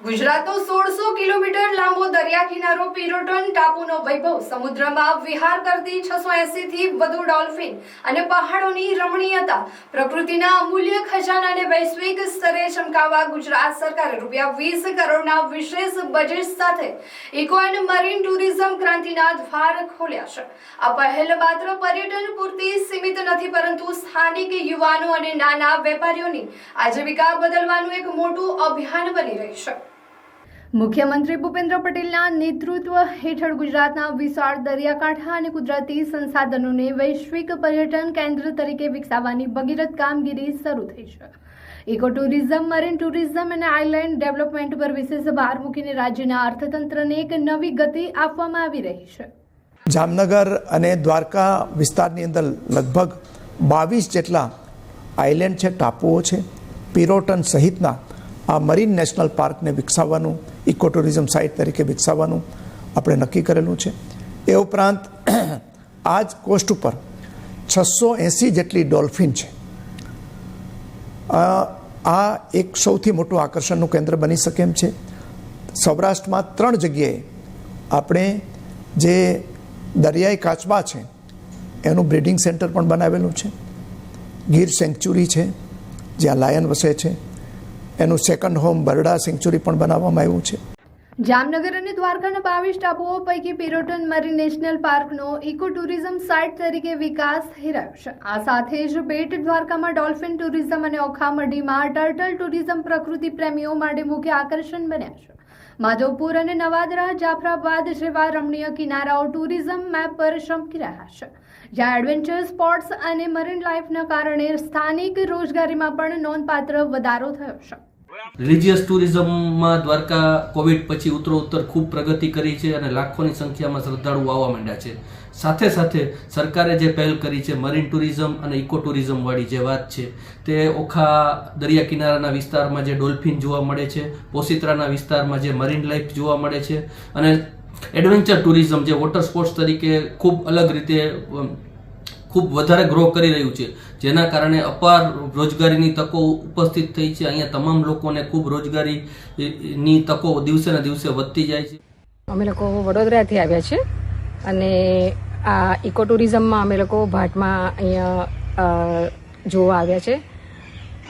ગુજરાતનો 1600 કિલોમીટર લાંબો દરિયા કિનારો પિરોટન ટાપુનો વૈભવ, સમુદ્રમાં વિહાર કરતી 680 થી વધુ ડોલ્ફિન અને પહાડોની રમણીયતા, પ્રકૃતિના અમૂલ્ય ખજાનાને વૈશ્વિક સ્તરે ચમકાવવા ગુજરાત સરકારે ₹20 કરોડના વિશેષ બજેટ સાથે ઇકો એન્ડ મરીન ટુરિઝમ ક્રાંતિના દ્વાર ખોલ્યા છે। આ પહેલ માત્ર પર્યટન પૂરતી સીમિત નથી, પરંતુ સ્થાનિક યુવાનો અને નાના વેપારીઓની આજીવિકા બદલવાનું એક મોટું અભિયાન બની રહી છે। મુખ્યમંત્રી ભૂપેન્દ્ર પટેલના નેતૃત્વ હેઠળ ગુજરાતના વિશાળ દરિયાકાંઠા અને કુદરતી સંસાધનોને વૈશ્વિક પર્યટન કેન્દ્ર તરીકે વિકસાવવાની ભગીરથ કામગીરી શરૂ થઈ છે। ઇકો ટુરિઝમ, મરીન ટુરિઝમ અને આઇલેન્ડ ડેવલપમેન્ટ પર વિશેષ ભાર મૂકીને રાજ્યના અર્થતંત્રને એક નવી ગતિ આપવામાં આવી રહી છે। જામનગર અને દ્વારકા વિસ્તારની અંદર લગભગ 22 જેટલા આઇલેન્ડ છે, ટાપુઓ છે। પિરોટન સહિતના આ મરીન નેશનલ પાર્કને વિકસાવવાનું, ઇકો ટુરિઝમ સાઇટ તરીકે વિકસાવવાનું આપણે નક્કી કરેલું છે। એ ઉપરાંત આ જ કોસ્ટ ઉપર 680 જેટલી ડોલ્ફિન છે। આ એક સૌથી મોટું આકર્ષણનું કેન્દ્ર બની શકે એમ છે। સૌરાષ્ટ્રમાં 3 જગ્યાએ આપણે જે દરિયાઈ કાચબા છે એનું બ્રીડિંગ સેન્ટર પણ બનાવેલું છે। ગીર સેન્ચ્યુરી છે જ્યાં લાયન વસે છે, એનું સેકન્ડ હોમ બરડા સેન્ચ્યુરી પણ બનાવવામાં આવ્યું છે। જામનગર અને દ્વારકાના 22 ટાપુઓ પૈકી પિરોટન મરીન નેશનલ પાર્કનો ઇકો ટુરિઝમ સાઇટ તરીકે વિકાસ થઈ રહ્યો છે। આ સાથે જ બેટ દ્વારકામાં ડોલ્ફિન ટુરિઝમ અને ઓખામડીમાં ટર્ટલ ટુરિઝમ પ્રકૃતિ પ્રેમીઓ માટે મુખ્ય આકર્ષણ બન્યા છે। માધવપુર અને નવાદરા, જાફરાબાદ જેવા રમણીય કિનારાઓ ટુરિઝમ મેપ પર ચમકી રહ્યા છે, જ્યાં એડવેન્ચર સ્પોર્ટ્સ અને મરીન લાઈફના કારણે સ્થાનિક રોજગારીમાં પણ નોંધપાત્ર વધારો થયો છે। રિલિજિયસ ટુરિઝમમાં દ્વારકા કોવિડ પછી ઉત્તરોત્તર ખૂબ પ્રગતિ કરી છે અને લાખોની સંખ્યામાં શ્રદ્ધાળુઓ આવવા માંડ્યા છે। સાથે સાથે સરકારે જે પહેલ કરી છે મરીન ટુરિઝમ અને ઇકો ટુરિઝમ વાળી જે વાત છે, તે ઓખા દરિયા કિનારાના વિસ્તારમાં જે ડોલ્ફિન જોવા મળે છે, પોસીત્રાના વિસ્તારમાં જે મરીન લાઈફ જોવા મળે છે અને એડવેન્ચર ટુરિઝમ જે વોટર સ્પોર્ટ્સ તરીકે ખૂબ અલગ રીતે ખૂબ વધારે ગ્રો કરી રહ્યું છે, જેના કારણે અપાર રોજગારીની તકો ઉપસ્થિત થઈ છે। અહીંયા તમામ લોકોને ખૂબ રોજગારીની તકો દિવસે ને દિવસે વધતી જાય છે। અમે લોકો વડોદરાથી આવ્યા છે અને આ ઇકો ટુરિઝમમાં અમે લોકો ભાટમાં અહીંયા જોવા આવ્યા છે।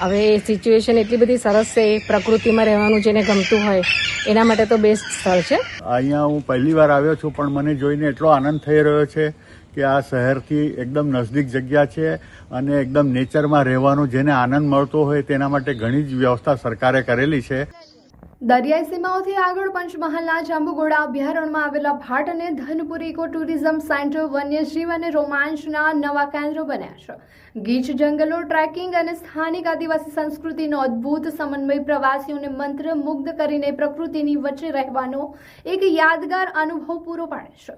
હવે સિચ્યુએશન એટલી બધી સરસ છે, પ્રકૃતિમાં રહેવાનું જેને ગમતું હોય એના માટે તો બેસ્ટ સ્થળ છે। અહીંયા હું પહેલી વાર આવ્યો છું, પણ મને જોઈને એટલો આનંદ થઈ રહ્યો છે કે આ શહેરથી એકદમ નજદીક જગ્યા છે અને એકદમ નેચરમાં રહેવાનું જેને આનંદ મળતો હોય તેના માટે ઘણી જ વ્યવસ્થા સરકારે કરેલી છે। દરિયાઈ સીમાઓથી આગળ પંચમહાલના જાંબુઘોડા અભયારણ્યમાં આવેલા ભાટ અને ધનપુર ઇકો ટુરિઝમ સેન્ટર વન્યજીવ અને રોમાંચના નવા કેન્દ્રો બન્યા છે। ગીચ જંગલો, ટ્રેકિંગ અને સ્થાનિક આદિવાસી સંસ્કૃતિનો અદ્ભુત સમન્વય પ્રવાસીઓને મંત્રમુગ્ધ કરીને પ્રકૃતિની વચ્ચે રહેવાનો એક યાદગાર અનુભવ પૂરો પાડે છે।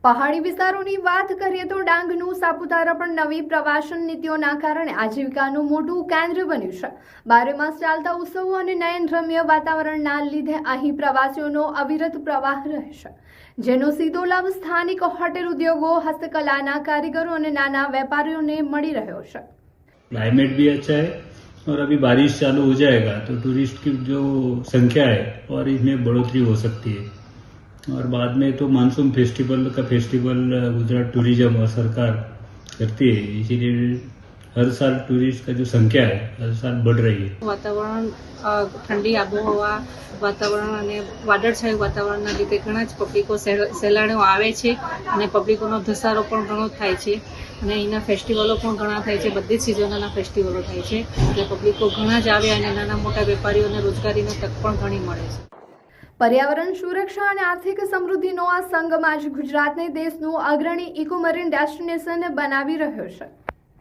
પહાડી વિસ્તારોની વાત કરીએ તો ડાંગનું સાપુતારા પણ નવી પ્રવાસન નીતિઓના કારણે આજીવિકાનું મોટું કેન્દ્ર બન્યું છે। 12 માસ ચાલતા ઉત્સવો અને નયનરમ્ય વાતાવરણના લીધે અહીં પ્રવાસીઓનો અવિરત પ્રવાહ રહે છે, જેનો સીધો લાભ સ્થાનિક હોટેલ ઉદ્યોગો, હસ્તકલાના કારીગરો અને નાના વેપારીઓને મળી રહ્યો છે। क्लाइमेट भी अच्छा है और अभी बारिश चालू हो जाएगा तो टूरिस्ट की जो संख्या है और इसमें बढ़ोतरी हो सकती है और बाद में तो मानसून फेस्टिवल गुजरात टूरिज्म और सरकार करती है, इसीलिए हर साल टूरिस्ट का जो संख्या है हर साल बढ़ रही है। વાતાવરણ ઠંડી આબોહવા વાતાવરણ અને વાદળછાયું વાતાવરણના લીધે ઘણા જ પબ્લિકો સહેલાણીઓ આવે છે અને પબ્લિકોનો ધસારો પણ ઘણો થાય છે અને અહીંના ફેસ્ટિવલો પણ ઘણા થાય છે। બધી જ સિઝનના ફેસ્ટિવલો થાય છે એટલે પબ્લિકો ઘણા જ આવે અને નાના મોટા વેપારીઓને રોજગારીની તક પણ ઘણી મળે છે। પર્યાવરણ સુરક્ષા અને આર્થિક સમૃદ્ધિનો આ સંગમ આજે ગુજરાતને દેશનું અગ્રણી ઇકો મરીન ડેસ્ટિનેશન બનાવી રહ્યો છે।